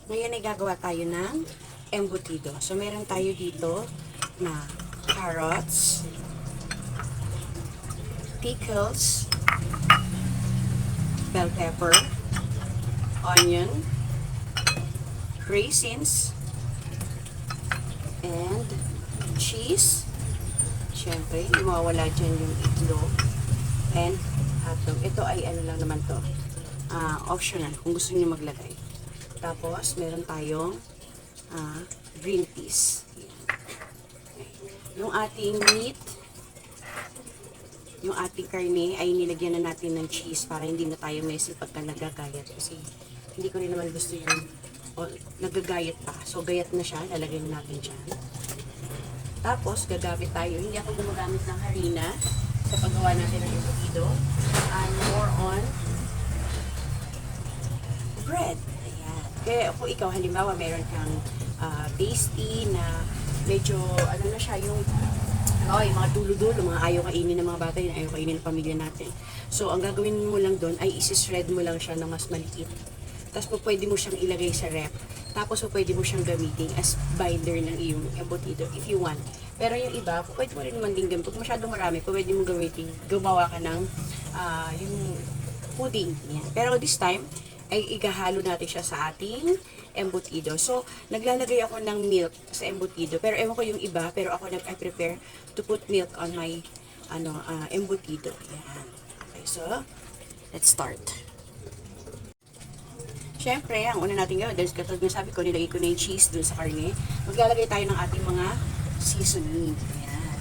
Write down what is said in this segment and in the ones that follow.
Ngayon ay gagawa tayo ng embutido. So, meron tayo dito na carrots, pickles, bell pepper, onion, raisins, and cheese. Siyempre, hindi mawawala dyan yung itlog and hotdog. Ito ay ano lang naman to, optional kung gusto niyo maglagay. Tapos, meron tayong green peas. Yan. Yung ating meat, yung ating karne ay nilagyan na natin ng cheese para hindi na tayo messy pagka nagagayat. Kasi hindi ko rin naman gusto yung nagagayat pa. So, gayat na siya. Lalagyan natin dyan. Tapos, gagamit tayo. Hindi ako gumagamit ng harina sa paggawa natin ng embutido. I'm more on bread. Ayan. Kaya kung ikaw, halimbawa, meron kang pasty na medyo, ano na siya, yung yung mga dulo-dulo, mga ayaw kainin ng mga bata, yung ayaw kainin ng pamilya natin. So, ang gagawin mo lang doon ay isi-shred mo lang siya ng mas maliit. Tapos, pwede mo siyang ilagay sa rep. Tapos, pwede mo siyang gamitin as binder ng iyong embutido if you want. Pero yung iba, pwede mo rin naman din gamitin. Kung masyadong marami, pwede mo gamitin, gumawa ka ng yung pudding. Yan. Pero this time, ay igahalo natin siya sa ating embutido. So, naglalagay ako ng milk sa embutido. Pero ewan ko yung iba, pero ako I prepare to put milk on my embutido. Yan. Okay, so, let's start. Siyempre, ang una natin gawin, dahil katulad ng sabi ko, nilagay ko na yung cheese dun sa karne. Maglalagay tayo ng ating mga seasoning. Yan.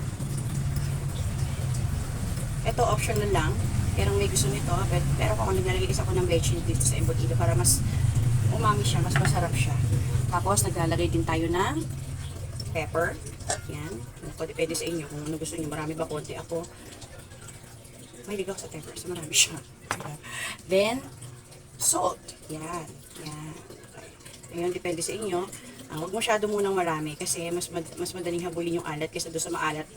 Ito, optional lang. Pero may gusto nito, pero kung naglalagay isa ko ng bechin dito sa embutido para mas umami siya, mas masarap siya. Tapos, naglalagay din tayo ng pepper. Yan. Depende sa inyo kung ano gusto niyo. Marami ba konti ako. Mahilig ako sa pepper, so marami siya. Then, salt. Yan. Yan. Okay. Ngayon, depende sa inyo. Huwag masyado munang marami kasi mas madaling habulin yung alat kaysa doon sa maalat.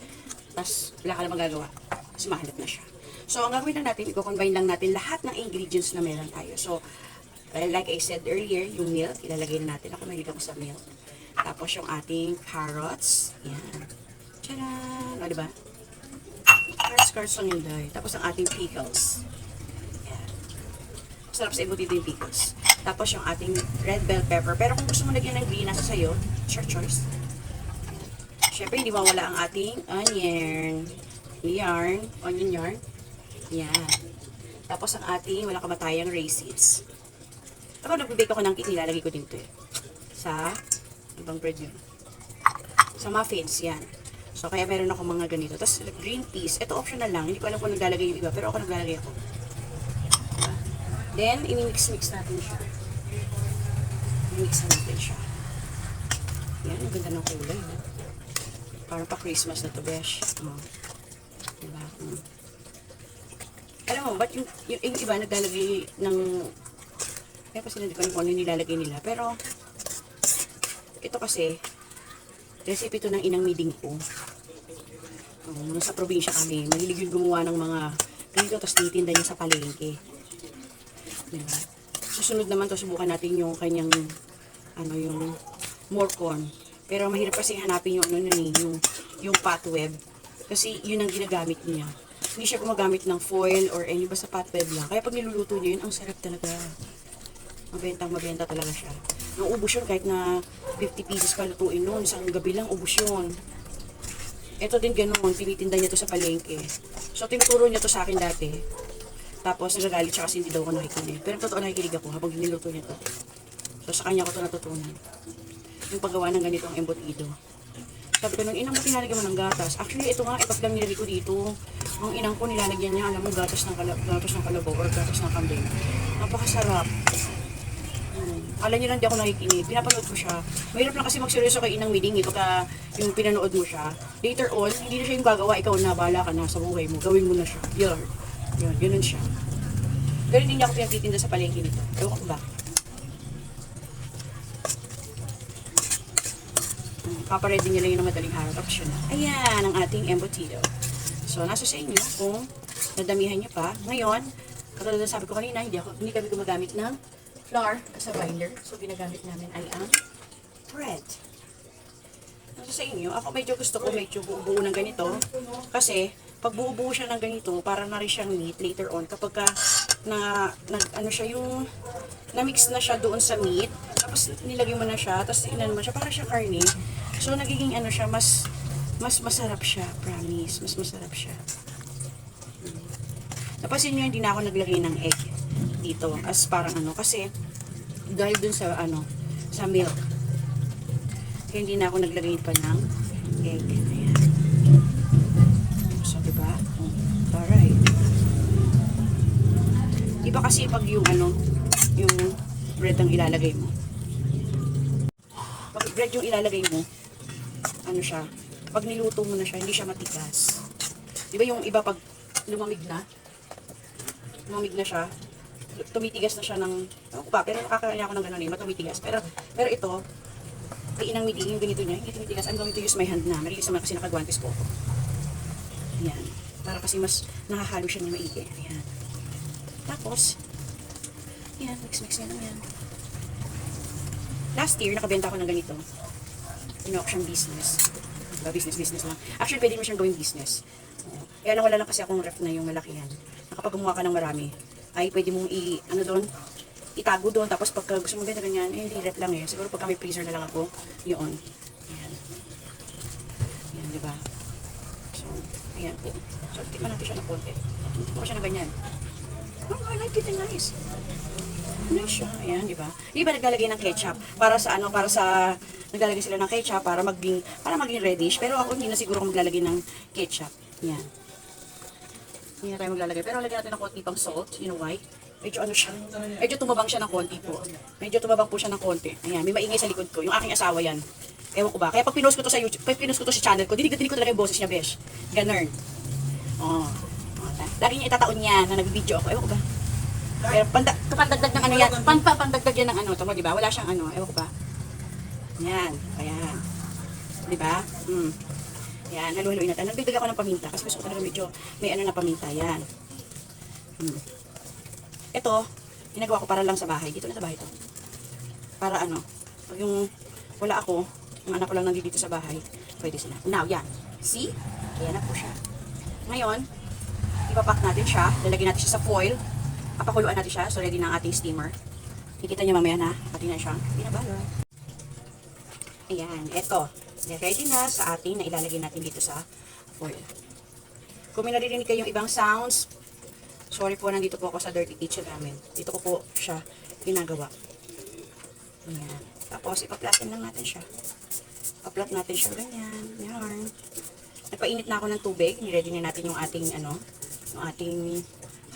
Tapos, wala ka na magagawa. Mas maalat na siya. So, ang gagawin lang natin, i-combine lang natin lahat ng ingredients na meron tayo. So, like I said earlier, yung milk, ilalagay na natin. Ako mahilig ako sa milk. Tapos, yung ating carrots. Yan. Tcharan! O, diba? Carrots lang yun dahil. Tapos, ang ating pickles. Yan. Sarap sa embutido yung pickles. Tapos, yung ating red bell pepper. Pero kung gusto mo lagyan ng green, nasa sayo. It's your choice. Siyempre, hindi mawala ang ating onion. Onion yarn. Yan. Tapos ang ating wala kamatayang raisins. Tapos nag-bake ako ng cake, nilalagay ko din ito eh. Sa ibang bread yun. Sa muffins, yan. So kaya meron ako mga ganito. Tapos green peas. Ito optional lang. Hindi ko alam kung naglalagay yung iba. Pero ako naglalagay ako. Then, i-mix-mix natin siya. I-mix natin siya. Yan, ang ganda ng kulay. Parang pa Christmas na to, besh. Diba? Alam mo, ba't yung iba naglalagay ng kaya pa sila, di ko alam kung ano nilalagay nila. Pero, ito kasi, recipe to ng inang miding ko. Nasa probinsya kami, mahilig yung gumawa ng mga ganito, tapos titinda niya sa palengke. Diba? Susunod naman to, subukan natin yung kanyang, yung more corn. Pero mahirap kasi hanapin yung yung pot web. Kasi yun ang ginagamit niya. Hindi siya gumagamit ng foil or any basta pot web lang. Kaya pag niluluto niya yun, ang sarap talaga. Mabenta talaga siya. Nung ubos yun, kahit na 50 pieces pa lutuin noon, isang gabi lang ubos yun. Ito din ganoon, tinitinda niya to sa palengke. So, tinuturo niya to sa akin dati. Tapos, nagagalit siya kasi hindi daw ako nakikinig. Pero totoo nakikinig ako habang niluto niya to. So, sa kanya ko to natutunan. Yung paggawa ng ganitong embutido. Sabi ko, nung inang mo tinalagyan mo ng gatas. Actually, ito nga, ipag lang nilagay ko dito. Nung inang ko nilalagyan niya, alam mo, gatas ng kalabaw or gatas ng kambing. Napakasarap. Akala niyo lang di ako nakikinig. Pinapanood ko siya. Mahirap lang kasi magseryoso kay inang miding. Pagka yung pinanood mo siya, later on, hindi na siya yung gagawa. Ikaw na, bahala ka na sa buhay mo. Gawin mo na siya. Yun, ganun siya. Pero hindi niya ako pinatitinda sa palengke nito. Ewan ko ba? Papaready niya lang yung madaling araw. Tapos yun. Ayan, ang ating embutido. So, nasa sa inyo kung nadamihan niyo pa. Ngayon, katulad na sabi ko kanina, hindi kami gumagamit ng flour sa binder. So, ginagamit namin ay ang bread. So, sa inyo, ako medyo gusto ko medyo buo-buo ng ganito. Kasi, pag buo-buo siya ng ganito, para na rin siyang meat later on. Kapag ka, ano siya, yung na-mix na siya doon sa meat, tapos nilagay mo na siya, tapos inan mo siya, para siya karne. So, nagiging ano siya, mas masarap siya, promise. Mas masarap siya. Napansin nyo, hindi na ako naglagay ng egg dito as parang ano, kasi dahil dun sa ano, sa milk, kaya hindi na ako naglagay pa ng egg. Ayan. So, diba? Alright. Iba kasi pag yung ano, yung bread ang ilalagay mo. Pag bread yung ilalagay mo, ano siya, pag niluto mo na siya, hindi siya matigas. Diba yung iba pag lumamig na siya, tumitigas na siya ng, ano ko ba, pero nakakaya ako ng gano'n eh, matumitigas. Pero ito, ay inang midi, yung ganito niya, hindi tumitigas. I'm going to use my hand na. Marilis naman kasi nakagwantes ko. Ayan. Para kasi mas nakahalo siya ng maigi. Ayan. Tapos, ayan, mix-mix yan lang yan. Last year, nakabenta ako ng ganito. Ginawa ko siyang business. Diba? Business lang. Actually, pwede mo siyang gawing business. Kaya lang wala lang kasi akong ref na yung malaki yan. Kapag gumawa ka ng marami, ay pwede mong itago doon. Tapos pagka gusto mo ganda ganyan, hindi ref lang eh. Siguro pagka may freezer na lang ako, yun. Ayan. Ayan, diba? So, ayan po. So, tikman natin siya ng konti. Tikman ko siya ng ganyan. Oh, I like it, nice. Nice siya. Ayan, diba? Di ba naglalagay ng ketchup? Para sa naglalagay sila ng ketchup para maging reddish. Pero ako hindi na siguro kung maglalagay ng ketchup. Ayan. Hindi na tayo maglalagay. Pero lagyan natin ng konti pang salt. You know why? Medyo ano siya. Medyo tumabang siya ng konti po. Medyo tumabang po siya ng konti. Ayan. May maingay sa likod ko. Yung aking asawa yan. Ewan ko ba. Kaya pag pinost ko to sa YouTube, pag pinost ko to sa channel ko, dinig ko talaga yung boses niya, besh. Ganun. Oh. Lagi niya itataon niya na nag-video ako. Ewan ko ba. Pero pandagdag ng ano yan. Pandagdag yan ng ano. Tama, di ba? Wala siyang ano. Ewan ko ba. Yan. Ayan. Di ba? Yan, halu-haluin natin. Nagdagdag ako ng paminta kasi gusto ko talaga medyo may ano na paminta. Yan. Ito, ginagawa ko para lang sa bahay. Dito na sa bahay to. Para ano, pag yung wala ako, yung anak ko lang nandito sa bahay, pwede sila. Now, yan. See? Ayan na po siya. Ngayon, ipapack natin siya. Lalagyan natin siya sa foil. Papakuluan natin siya. So, ready na ang ating steamer. Kikita niyo mamaya na. Pati na siya. Pinabalo. Ayan, ito. Ready na sa ating na ilalagay natin dito sa foil. Kung may naririnig kayong ibang sounds, sorry po, nandito po ako sa dirty kitchen namin. Dito ko po siya ginagawa. Ayan. Tapos, ipa-flatten lang natin siya. Ipa-flat natin siya ganyan. Yan. Nagpainit na ako ng tubig. Niready na natin yung ating, yung ating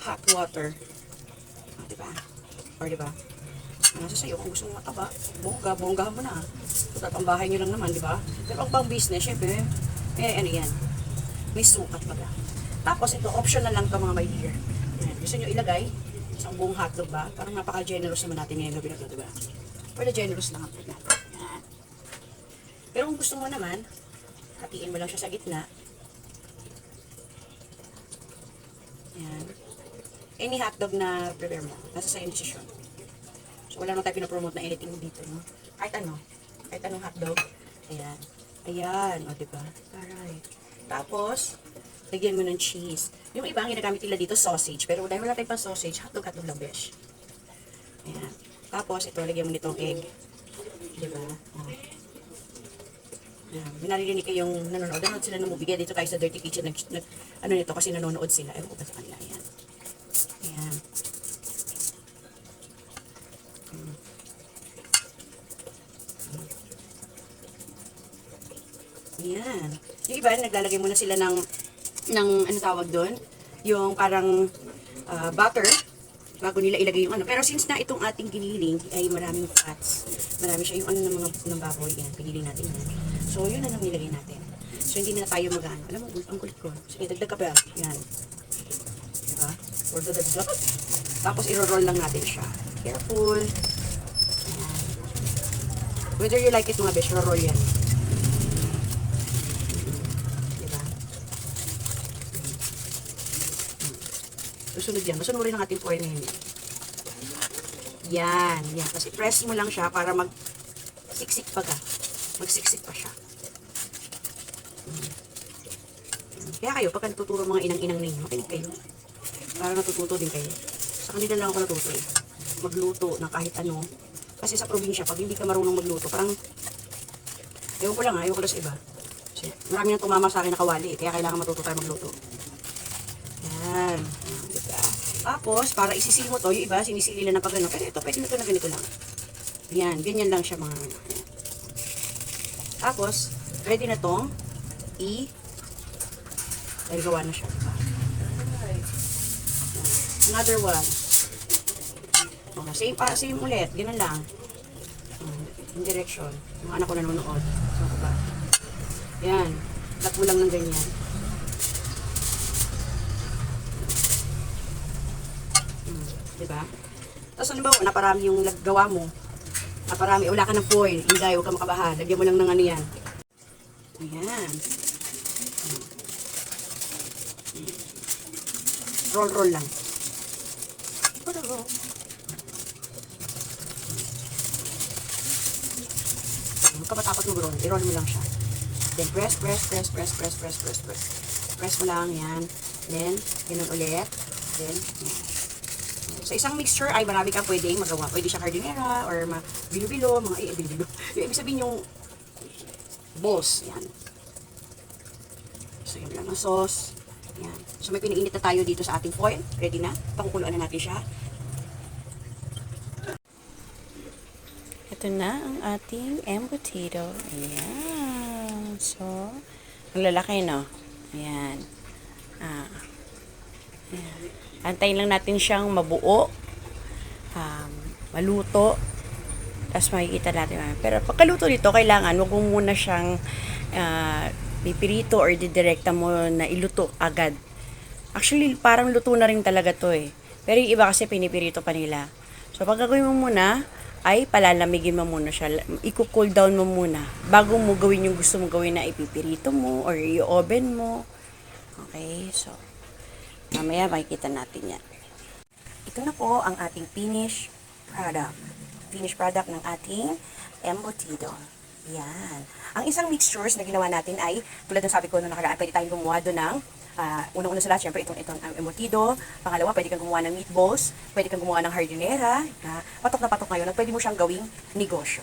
hot water. Diba? Or diba? Nasa sa'yo, kung gusto mo mataba, bongga mo na. Total, pang bahay nyo lang naman, di ba? Pero pang business, syempre, ano yan, may sukat baga. Tapos, ito, optional lang to mga my dear. Ayan, gusto nyo ilagay sa buong hotdog ba? Parang napaka-generous naman natin ngayon gabi na ito, di ba? Pero generous lang ang natin. Ayan. Pero kung gusto mo naman, hatiin mo lang siya sa gitna. Ayan. Any hotdog na prepare mo, nasa sa yung desisyon. So, wala naman tayo pinapromote na anything dito, no? Kahit anong hotdog. Ayan. Ayan, o, diba? Alright. Tapos, lagyan mo ng cheese. Yung iba, ang ginagamit nila dito, sausage. Pero dahil wala tayong pang sausage, hotdog lang, besh. Ayan. Tapos, ito, lagyan mo nitong egg. Diba? O. Ayan. Minaririnig kayong nanonood. Nanonood sila ng movie. Kaya dito tayo sa Dirty Kitchen. Ano nito, kasi nanonood sila. Ewan ko ba sa kanila. Ayan. Ayan. Ayan. Yung iba, naglalagay muna sila ng ano tawag doon? Yung parang butter bago nila ilagay yung ano. Pero since na itong ating giniling ay maraming fats. Marami siya yung ano ng mga ng baboy. Yan, piniling natin yan. So, yun na lang nilagay natin. So, hindi na tayo mag-ano. Alam mo, ang kulit ko. Sige, dagdag ka pa. Yan. Diba? Or dagdag. Tapos, iro-roll lang natin siya. Careful. Ayan. Whether you like it mga besh, iro-roll yan. Susunod yan. Masunod mo rin ang ating foil ngayon. Yan, yan. Kasi press mo lang siya para magsiksik pa ka. Magsiksik pa siya. Kaya kayo, pagka natuturo mga inang-inang ninyo, makinig kayo. Para natututo din kayo. Sa kanila lang ako natuto eh. Magluto ng kahit ano. Kasi sa probinsya, pag hindi ka marunong magluto, parang, ewan ko lang ha, ewan ko lang sa iba. Kasi marami nang tumama sa akin na kawali eh, kaya kailangan matuto tayo magluto. Yan. Diba? Tapos, para isisili mo to, yung iba, sinisili lang na pag ano. Pero ito, pwede na ito na ganito lang. Yan, ganyan lang siya mga ano. Tapos, ready na tong dahil gawa na siya. Another one. Oh, same ulit. Ganun lang. In direction. Yung anak ko nanonood. So, ba? Yan. Lat mo lang ng ganyan. Diba? Tapos ano ba, naparami yung gawa mo. Naparami, wala ka ng foil. Hindi, huwag ka makabahan. Lagyan mo lang ng ano yan. Ayan. Roll lang. Huwag ka matapos mag-roll. I-roll mo lang siya. Then press. Press mo lang yan. Then, ganun ulit. Then, yan. Sa isang mixture ay marami kang pwedeng magawa. Pwede siya cardinera or bilo-bilo, mga bilo-bilo. Yung ibig sabihin yung balls. Yan. So, yun lang ang sauce. Yan. So, may pinainit na tayo dito sa ating foil. Ready na. Pakukuluan na natin siya. Ito na ang ating embutido. Ayan. So, ang lalaki, no? Ayan. Ayan. Antayin lang natin siyang mabuo. Maluto. Tapos makikita natin. Pero pagkaluto dito, kailangan huwag mo muna siyang pipirito or didirekta mo na iluto agad. Actually, parang luto na rin talaga to eh. Pero yung iba kasi pinipirito pa nila. So, pag gagawin mo muna, ay palalamigin mo muna siya. I-cool down mo muna. Bago mo gawin yung gusto mo gawin na ipipirito mo or i-oven mo. Okay, so, mamaya makikita natin yan. Ito na po ang ating finished product. Finished product ng ating embutido. Yan. Ang isang mixtures na ginawa natin ay, tulad ng sabi ko nung nakaraan, pwede tayong gumawa doon ng, unang-una sa lahat, syempre itong embutido. Pangalawa, pwede kang gumawa ng meatballs, pwede kang gumawa ng hardinera, patok na patok ngayon, at pwede mo siyang gawing negosyo.